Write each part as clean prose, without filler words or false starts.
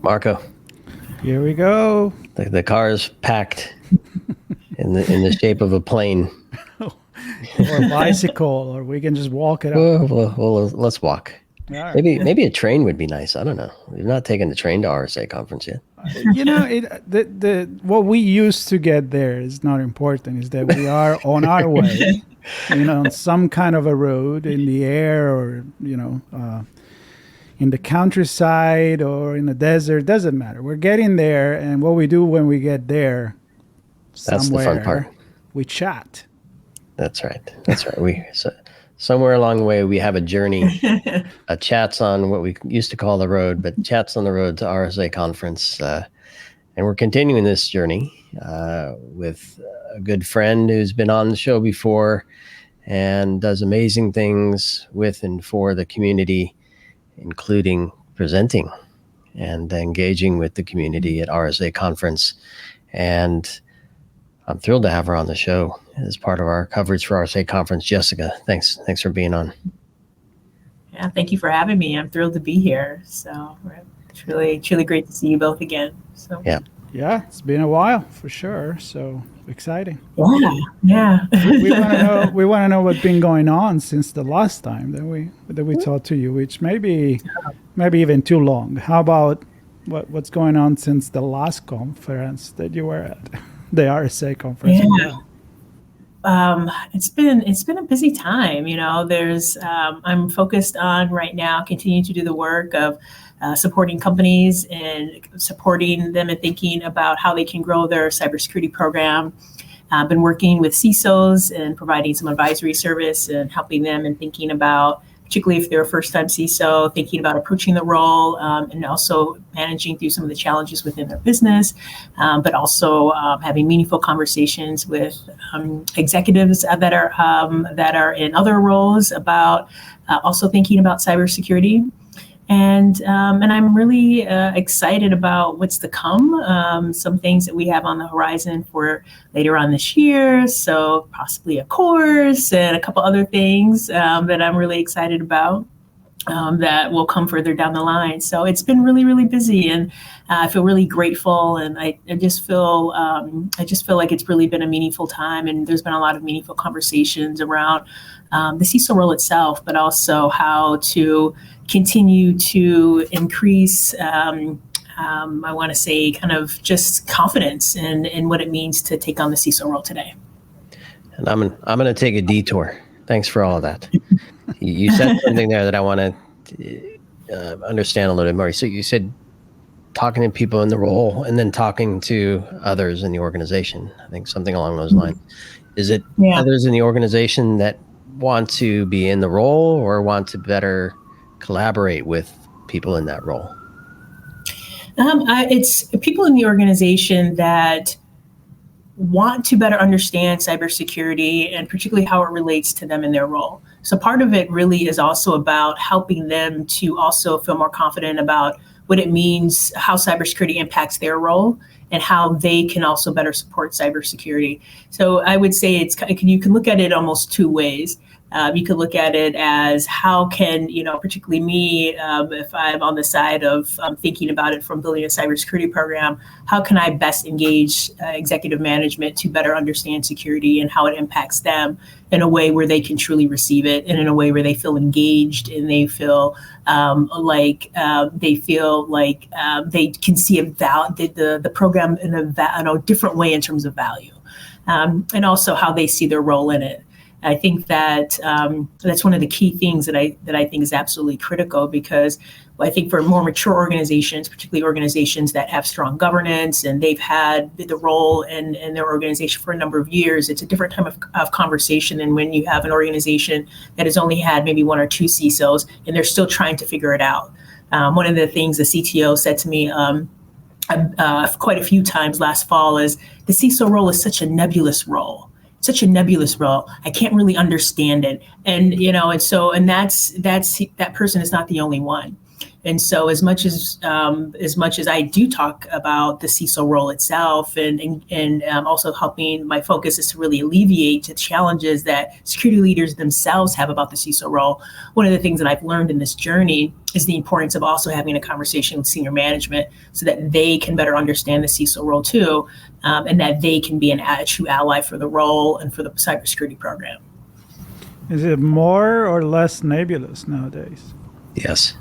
Marco, Here we go. the car is packed in the shape of a plane. Or a bicycle, or we can just walk it up. Well, let's walk. Yeah. Maybe a train would be nice. I don't know. We've not taken the train to RSA Conference yet. What we used to get there is not important. Is that we are on our way, on some kind of a road in the air, or in the countryside or in the desert. Doesn't matter. We're getting there, and what we do when we get there, That's the fun part. We chat. That's right. Somewhere along the way, we have a journey, a chats on what we used to call the road, but chats on the road to RSA Conference. And we're continuing this journey with a good friend who's been on the show before and does amazing things with and for the community, including presenting and engaging with the community at RSA Conference. And I'm thrilled to have her on the show as part of our coverage for RSA Conference. Jessica, thanks for being on. Yeah, thank you for having me. I'm thrilled to be here. So it's really great to see you both again. So yeah, it's been a while for sure. So exciting. Yeah. we want to know what's been going on since the last time that we talked to you, which maybe even too long. How about what's going on since the last conference that you were at? The RSA Conference. It's been a busy time. I'm focused on right now continuing to do the work of supporting companies and supporting them and thinking about how they can grow their cybersecurity program. I've been working with CISOs and providing some advisory service and helping them and thinking about, particularly if they're a first-time CISO, thinking about approaching the role and also managing through some of the challenges within their business, but also having meaningful conversations with executives that are in other roles about also thinking about cybersecurity. And I'm really excited about what's to come. Some things that we have on the horizon for later on this year. So possibly a course and a couple other things that I'm really excited about that will come further down the line. So it's been really, really busy, and I feel really grateful. And I just feel like it's really been a meaningful time. And there's been a lot of meaningful conversations around the CISO role itself, but also how to continue to increase, I want to say, kind of just confidence in what it means to take on the CISO role today. And I'm going to take a detour. Thanks for all of that. You said something there that I want to understand a little bit more. So you said talking to people in the role and then talking to others in the organization. I think something along those lines. Is it others in the organization that want to be in the role or want to better collaborate with people in that role? It's people in the organization that want to better understand cybersecurity and particularly how it relates to them in their role. So part of it really is also about helping them to also feel more confident about what it means, how cybersecurity impacts their role, and how they can also better support cybersecurity. So I would say you can look at it almost two ways. You could look at it as how can, particularly me, if I'm on the side of thinking about it from building a cybersecurity program, how can I best engage executive management to better understand security and how it impacts them in a way where they can truly receive it and in a way where they feel engaged and they feel like they can see the program in a different way in terms of value, and also how they see their role in it. I think that that's one of the key things that I think is absolutely critical, because I think for more mature organizations, particularly organizations that have strong governance and they've had the role in their organization for a number of years, it's a different type of conversation than when you have an organization that has only had maybe one or two CISOs and they're still trying to figure it out. One of the things the CTO said to me quite a few times last fall is the CISO role is such a nebulous role. I can't really understand it. And, that person is not the only one. And so as much as I do talk about the CISO role itself and also helping, my focus is to really alleviate the challenges that security leaders themselves have about the CISO role. One of the things that I've learned in this journey is the importance of also having a conversation with senior management so that they can better understand the CISO role too, and that they can be a true ally for the role and for the cybersecurity program. Is it more or less nebulous nowadays? Yes.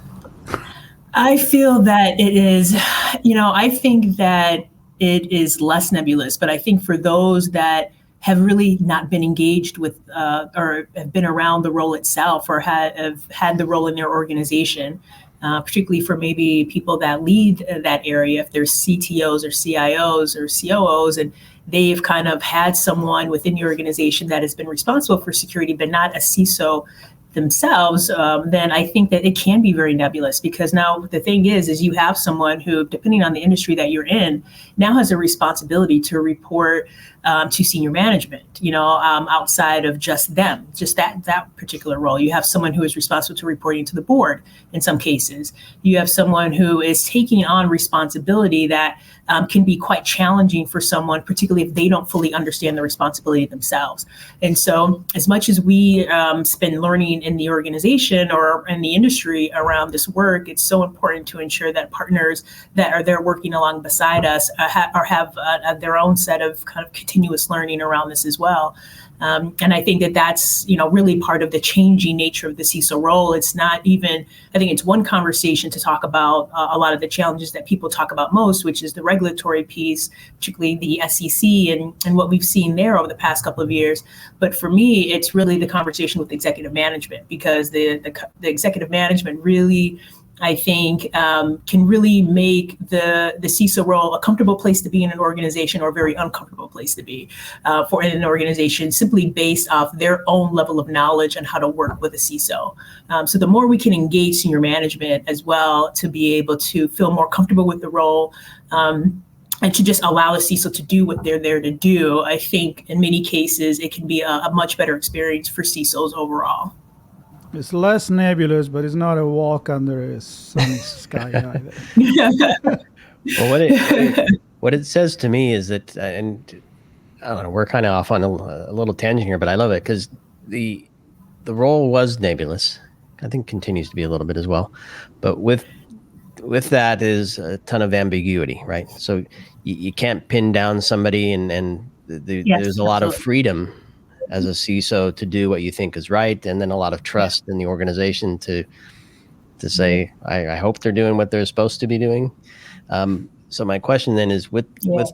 I feel that it is, I think that it is less nebulous, but I think for those that have really not been engaged with or have been around the role itself or have had the role in their organization, particularly for maybe people that lead that area, if there's CTOs or CIOs or COOs, and they've kind of had someone within the organization that has been responsible for security, but not a CISO themselves, then I think that it can be very nebulous, because now the thing is you have someone who, depending on the industry that you're in, now has a responsibility to report to senior management, outside of just them, just that particular role. You have someone who is responsible to reporting to the board in some cases. You have someone who is taking on responsibility that can be quite challenging for someone, particularly if they don't fully understand the responsibility themselves. And so as much as we spend learning in the organization or in the industry around this work, it's so important to ensure that partners that are there working along beside us have their own set of kind of continuous learning around this as well. And I think that that's, really part of the changing nature of the CISO role. It's not even, I think it's one conversation to talk about a lot of the challenges that people talk about most, which is the regulatory piece, particularly the SEC and what we've seen there over the past couple of years. But for me, it's really the conversation with executive management, because the executive management really, I think, can really make the CISO role a comfortable place to be in an organization or a very uncomfortable place to be for an organization, simply based off their own level of knowledge on how to work with a CISO. So the more we can engage senior management as well to be able to feel more comfortable with the role, and to just allow a CISO to do what they're there to do, I think in many cases it can be a much better experience for CISOs overall. It's less nebulous, but it's not a walk under a sunny sky either. Well, what it says to me is that, and I don't know, we're kind of off on a little tangent here, but I love it because the role was nebulous. I think continues to be a little bit as well, but with that is a ton of ambiguity, right? So you can't pin down somebody, and Yes, there's a lot of absolutely. freedom as a CISO to do what you think is right, and then a lot of trust in the organization to say, I hope they're doing what they're supposed to be doing. So my question then is, with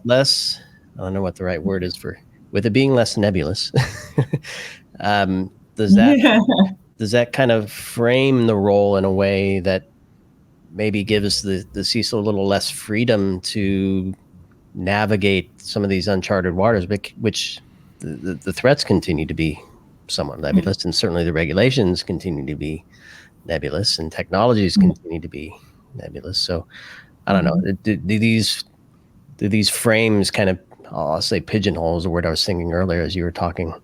less, I don't know what the right word is with it being less nebulous, does that kind of frame the role in a way that maybe gives the CISO a little less freedom to navigate some of these uncharted waters, which the threats continue to be somewhat nebulous, and certainly the regulations continue to be nebulous, and technologies continue to be nebulous. So I don't know, do these frames kind of, I'll say pigeonhole is the word I was thinking earlier as you were talking.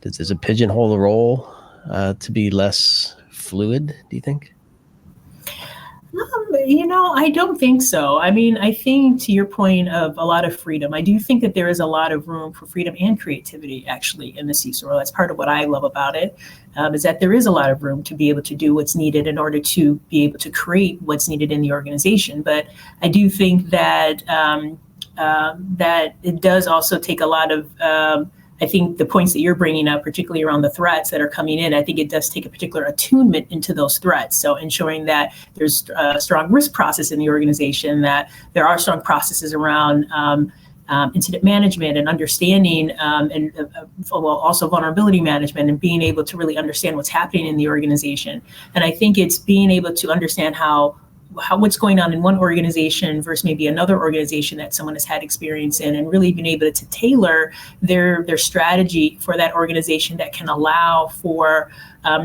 Does it pigeonhole the role to be less fluid, do you think? I don't think so. I mean, I think to your point of a lot of freedom, I do think that there is a lot of room for freedom and creativity actually in the CISO role. That's part of what I love about it, is that there is a lot of room to be able to do what's needed in order to be able to create what's needed in the organization. But I do think that that it does also take a lot of I think the points that you're bringing up, particularly around the threats that are coming in, I think it does take a particular attunement into those threats. So ensuring that there's a strong risk process in the organization, that there are strong processes around incident management and understanding, and also vulnerability management, and being able to really understand what's happening in the organization. And I think it's being able to understand how what's going on in one organization versus maybe another organization that someone has had experience in, and really being able to tailor their strategy for that organization that can allow for, I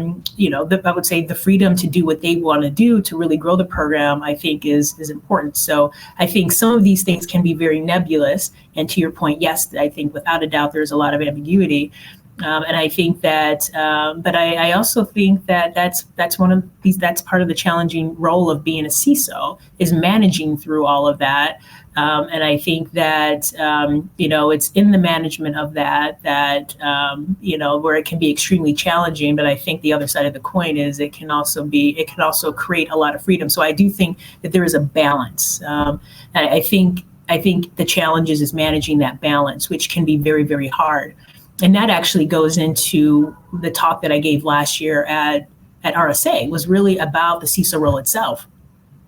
would say the freedom to do what they want to do to really grow the program, I think is important. So I think some of these things can be very nebulous. And to your point, yes, I think without a doubt, there's a lot of ambiguity. And I think that, but I also think that that's part of the challenging role of being a CISO, is managing through all of that. And I think that, it's in the management of that, where it can be extremely challenging. But I think the other side of the coin is it can also create a lot of freedom. So I do think that there is a balance. I think the challenge is managing that balance, which can be very, very hard. And that actually goes into the talk that I gave last year at RSA, was really about the CISO role itself.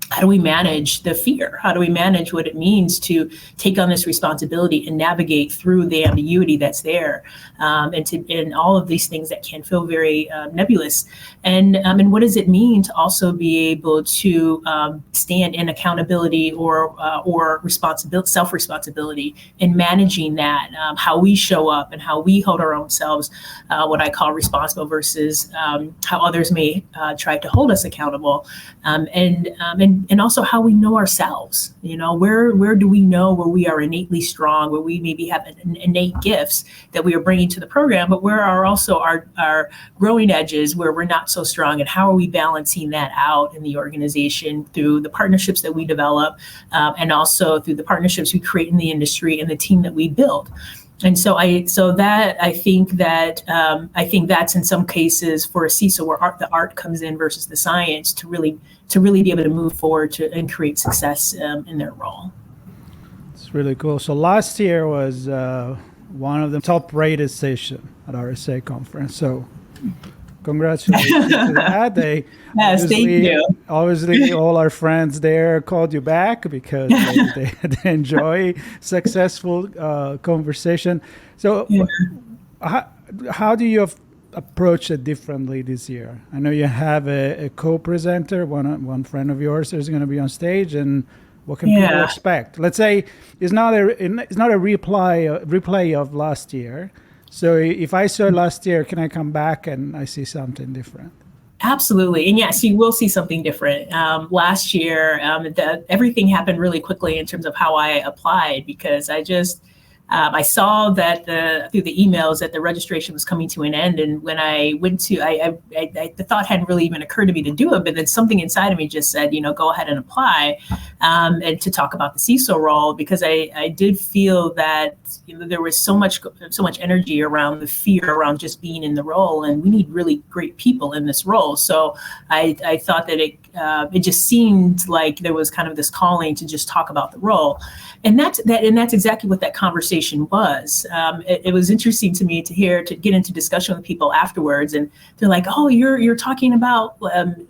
How do we manage the fear? How do we manage what it means to take on this responsibility and navigate through the ambiguity that's there, and all of these things that can feel very nebulous? And what does it mean to also be able to stand in accountability or responsibility, self-responsibility in managing that, how we show up and how we hold our own selves, what I call responsible versus how others may try to hold us accountable, and also how we know ourselves. Where do we know where we are innately strong, where we maybe have innate gifts that we are bringing to the program, but where are also our growing edges where we're not so strong, and how are we balancing that out in the organization through the partnerships that we develop, and also through the partnerships we create in the industry and the team that we build. And so I think that's in some cases for a CISO where the art comes in versus the science to really be able to move forward and create success in their role. It's really cool. So last year was one of the top-rated sessions at RSA Conference. So congratulations to that. Yes, thank you. Obviously, all our friends there called you back because they enjoy successful conversation. So how do you approach it differently this year? I know you have a co-presenter, one friend of yours is going to be on stage, and what can people expect? Let's say it's not a replay of last year. So if I saw last year, can I come back and I see something different? Absolutely. And yes, you will see something different. Last year, everything happened really quickly in terms of how I applied, because I saw that through the emails that the registration was coming to an end. And when I went to, the thought hadn't really even occurred to me to do it, but then something inside of me just said, go ahead and apply, and to talk about the CISO role, because I did feel that there was so much energy around the fear around just being in the role, and we need really great people in this role. So I thought that it just seemed like there was kind of this calling to just talk about the role. And that's exactly what that conversation was. It was interesting to me to get into discussion with people afterwards, and they're like, "Oh, you're talking about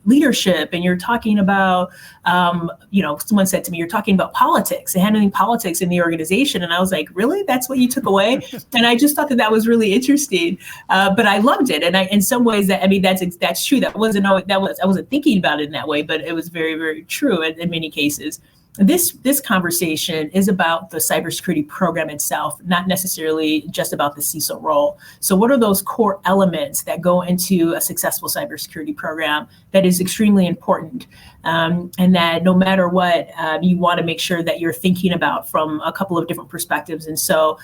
leadership, and you're talking about, someone said to me, you're talking about politics and handling politics in the organization." And I was like, "Really? That's what you took away?" And I just thought that was really interesting, but I loved it. And in some ways, that's true. I wasn't thinking about it in that way, but it was very, very true in many cases. This conversation is about the cybersecurity program itself, not necessarily just about the CISO role. So what are those core elements that go into a successful cybersecurity program that is extremely important, and that no matter what, you want to make sure that you're thinking about from a couple of different perspectives. And so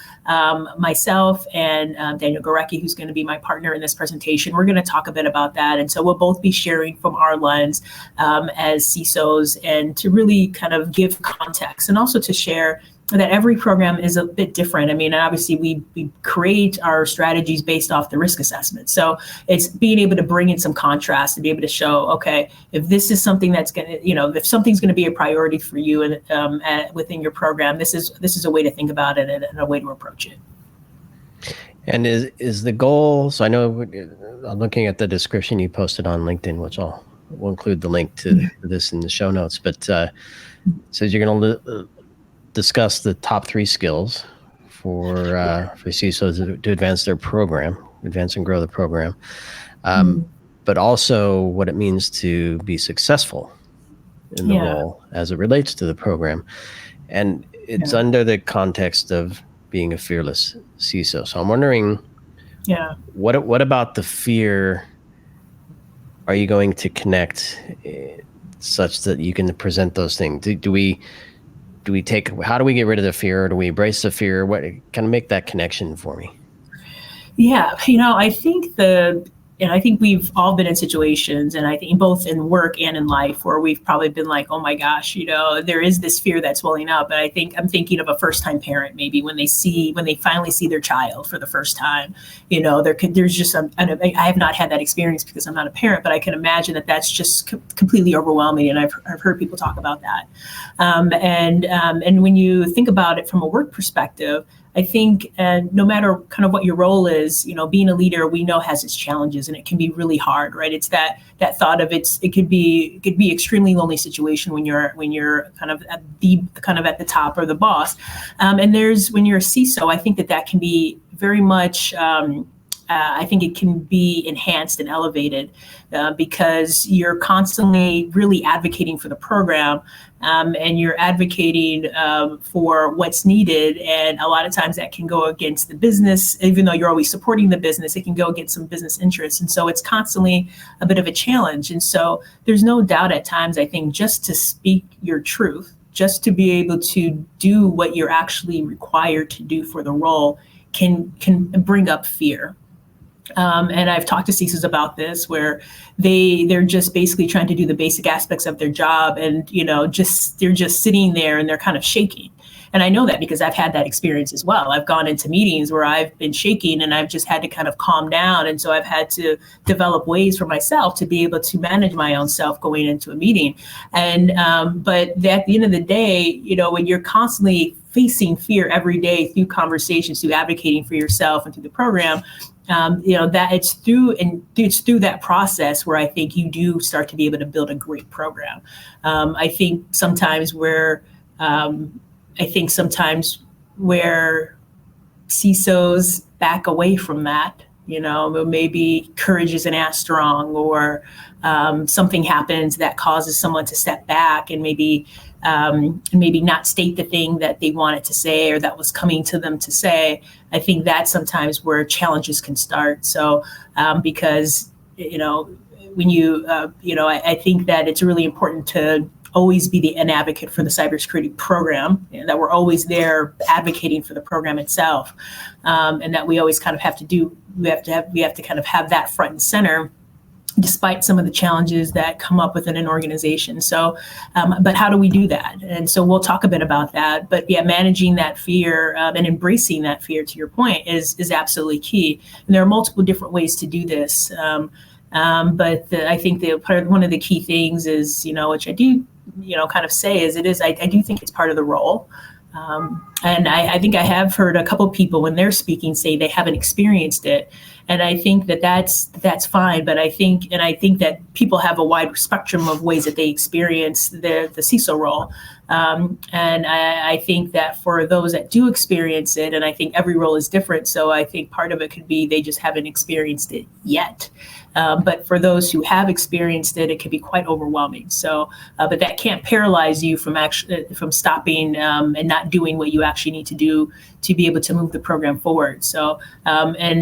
myself and Daniel Gorecki, who's going to be my partner in this presentation, we're going to talk a bit about that. And so we'll both be sharing from our lens as CISOs, and to really kind of give context, and also to share that every program is a bit different. I mean, obviously we create our strategies based off the risk assessment. So it's being able to bring in some contrast to be able to show, okay, if this is something that's going to, if something's going to be a priority for you and within your program, this is a way to think about it and a way to approach it. And is the goal, so I know I'm looking at the description you posted on LinkedIn, which we'll include the link to this in the show notes, but says you're going to discuss the top 3 skills for CISOs to advance their program, advance and grow the program, but also what it means to be successful in the role as it relates to the program. And it's under the context of being a fearless CISO. So I'm wondering, what about the fear are you going to connect such that you can present those things? How do we get rid of the fear? Or do we embrace the fear? What kind of make that connection for me? Yeah, I think we've all been in situations, and I think both in work and in life, where we've probably been like, oh my gosh, there is this fear that's welling up. And I think I'm thinking of a first-time parent, maybe when they finally see their child for the first time. There's just I have not had that experience because I'm not a parent, but I can imagine that that's just completely overwhelming. And I've heard people talk about that. And when you think about it from a work perspective, I think no matter kind of what your role is, being a leader, we know has its challenges, and it can be really hard, right? It's that thought of it could be extremely lonely situation when you're kind of at the top or the boss. And when you're a CISO, I think that can be very much. I think it can be enhanced and elevated because you're constantly really advocating for the program, and you're advocating for what's needed. And a lot of times that can go against the business, even though you're always supporting the business, it can go against some business interests. And so it's constantly a bit of a challenge. And so there's no doubt at times, I think, just to speak your truth, just to be able to do what you're actually required to do for the role can bring up fear. And I've talked to CISOs about this, where they're just basically trying to do the basic aspects of their job, and they're just sitting there and they're kind of shaking. And I know that because I've had that experience as well. I've gone into meetings where I've been shaking, and I've just had to kind of calm down. And so I've had to develop ways for myself to be able to manage my own self going into a meeting. And but at the end of the day, when you're constantly facing fear every day through conversations, through advocating for yourself and through the program, that it's through that process where I think you do start to be able to build a great program. I think sometimes where CISOs back away from that, maybe courage isn't as strong, or something happens that causes someone to step back and maybe not state the thing that they wanted to say or that was coming to them to say. I think that's sometimes where challenges can start. So because when I think that it's really important to always be an advocate for the cybersecurity program, that we're always there advocating for the program itself, and that we always kind of have to kind of have that front and center, despite some of the challenges that come up within an organization. So, but how do we do that? And so we'll talk a bit about that. But yeah, managing that fear and embracing that fear, to your point, is absolutely key. And there are multiple different ways to do this. But I think one of the key things is, which I do, kind of say is I do think it's part of the role. And I think I have heard a couple of people when they're speaking say they haven't experienced it. And I think that's fine. But I think that people have a wide spectrum of ways that they experience the CISO role. And I think that for those that do experience it, and I think every role is different. So I think part of it could be they just haven't experienced it yet. But for those who have experienced it, it can be quite overwhelming. So, but that can't paralyze you from stopping and not doing what you actually need to do to be able to move the program forward. So, and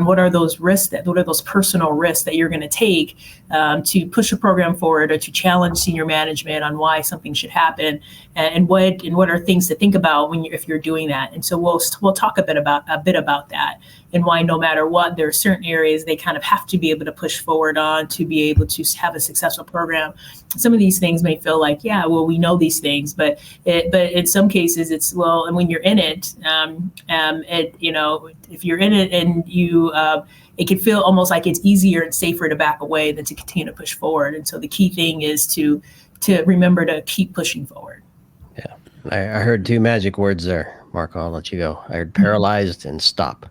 what are those risks? What are those personal risks that you're going to take to push a program forward, or to challenge senior management on why something should happen, and what are things to think about if you're doing that? And so we'll talk a bit about that, and why no matter what, there are certain areas they kind of have to be able to push forward on to be able to have a successful program. Some of these things may feel like, yeah, well, we know these things, but in some cases it's, well, and when you're in it, if you're in it and you, it can feel almost like it's easier and safer to back away than to continue to push forward. And so the key thing is to remember to keep pushing forward. Yeah, I heard two magic words there, Marco. I'll let you go. I heard paralyzed and stop.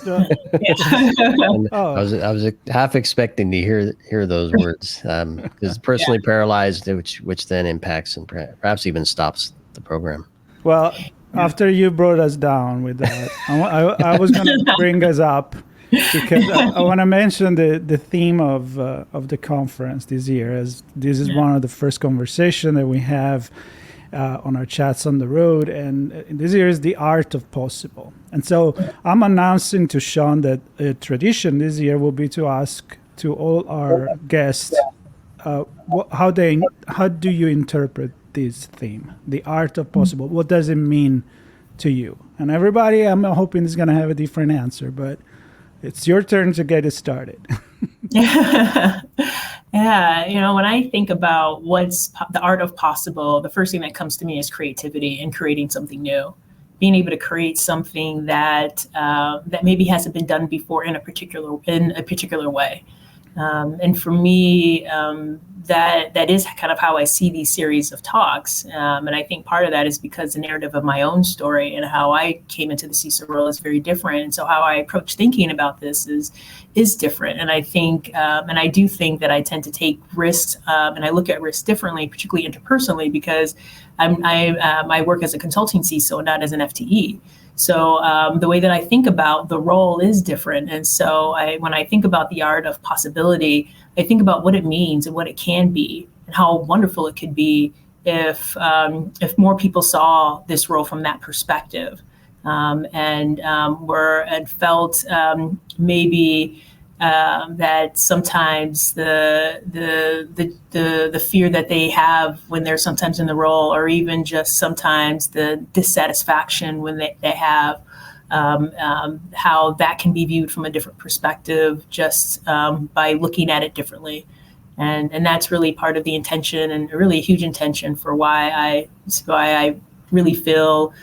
And I was half expecting to hear those words, because personally paralyzed, which then impacts and perhaps even stops the program. Well, after you brought us down with that, I was going to bring us up, because I want to mention the theme of the conference this year, as this is one of the first conversations that we have on our chats on the road, and this year is the art of possible. And so I'm announcing to Sean that a tradition this year will be to ask to all our guests, how do you interpret this theme, the art of possible? What does it mean to you? And everybody, I'm hoping, is going to have a different answer, but It's your turn to get it started. Yeah, when I think about what's the art of possible, the first thing that comes to me is creativity and creating something new, being able to create something that that maybe hasn't been done before in a particular way. And for me, that is kind of how I see these series of talks. And I think part of that is because the narrative of my own story and how I came into the CISO role is very different. And so how I approach thinking about this is different. And I think, and I do think that I tend to take risks, and I look at risks differently, particularly interpersonally, because I work as a consulting CISO, not as an FTE. So the way that I think about the role is different. And so when I think about the art of possibility, I think about what it means and what it can be and how wonderful it could be if more people saw this role from that perspective, and felt maybe that sometimes the fear that they have when they're sometimes in the role, or even just sometimes the dissatisfaction when they have, how that can be viewed from a different perspective just by looking at it differently. And that's really part of the intention, and really a huge intention for why I really feel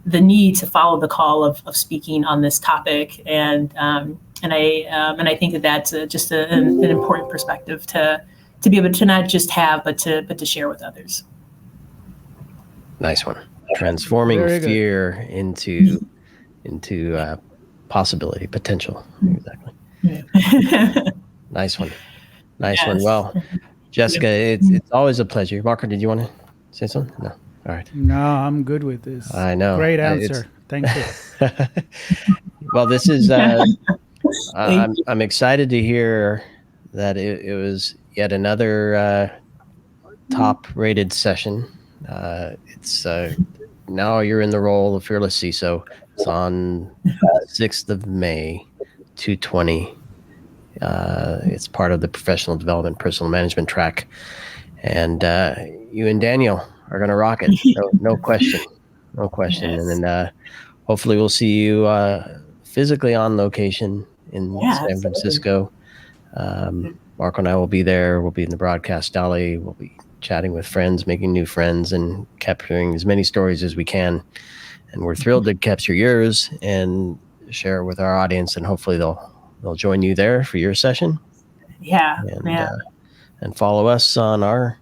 the need to follow the call of speaking on this topic. And I think that that's just an important perspective to be able to not just have, but to share with others. Nice one. Transforming fear into possibility, potential. Exactly. Yeah. Nice one. Nice one. Well, Jessica, it's always a pleasure. Marco, did you want to say something? No. All right. No, I'm good with this. I know. Great answer. Thank you. Well, this is. I'm excited to hear that it was yet another top-rated session. It's now you're in the role of Fearless CISO. It's on 6th of May, 2:20. It's part of the professional development, personal management track, and you and Daniel are going to rock it. No question, no question. Yes. And then hopefully we'll see you physically on location in San Francisco. Marco and I will be there. We'll be in the broadcast alley. We'll be chatting with friends, making new friends, and capturing as many stories as we can. And we're thrilled to capture yours and share it with our audience. And hopefully they'll join you there for your session. Yeah. And follow us on our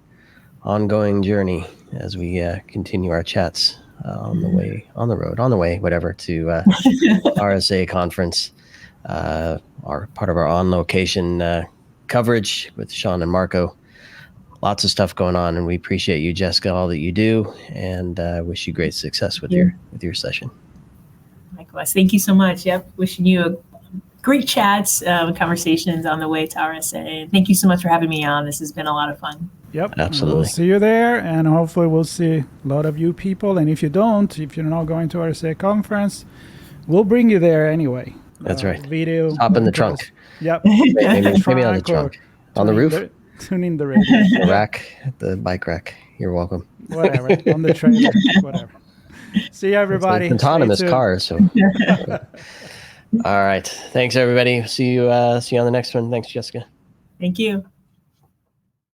ongoing journey as we continue our chats on the way, whatever, to RSA Conference, our part of our on-location coverage with Sean and Marco. Lots of stuff going on, and we appreciate you, Jessica, all that you do, and wish you great success with your session. Likewise. Thank you so much. Yep. Wishing you great chats, conversations on the way to RSA. Thank you so much for having me on. This has been a lot of fun. Yep. Absolutely. We'll see you there, and hopefully we'll see a lot of you people. And if you're not going to RSA Conference, we'll bring you there anyway. That's right. Video. Hop in the trunk. Yep. Maybe on the trunk. On the roof? Tune in the radio. The rack, the bike rack. You're welcome. Whatever. On the trailer. Whatever. See you, everybody. It's an autonomous car, so. All right. Thanks, everybody. See you on the next one. Thanks, Jessica. Thank you.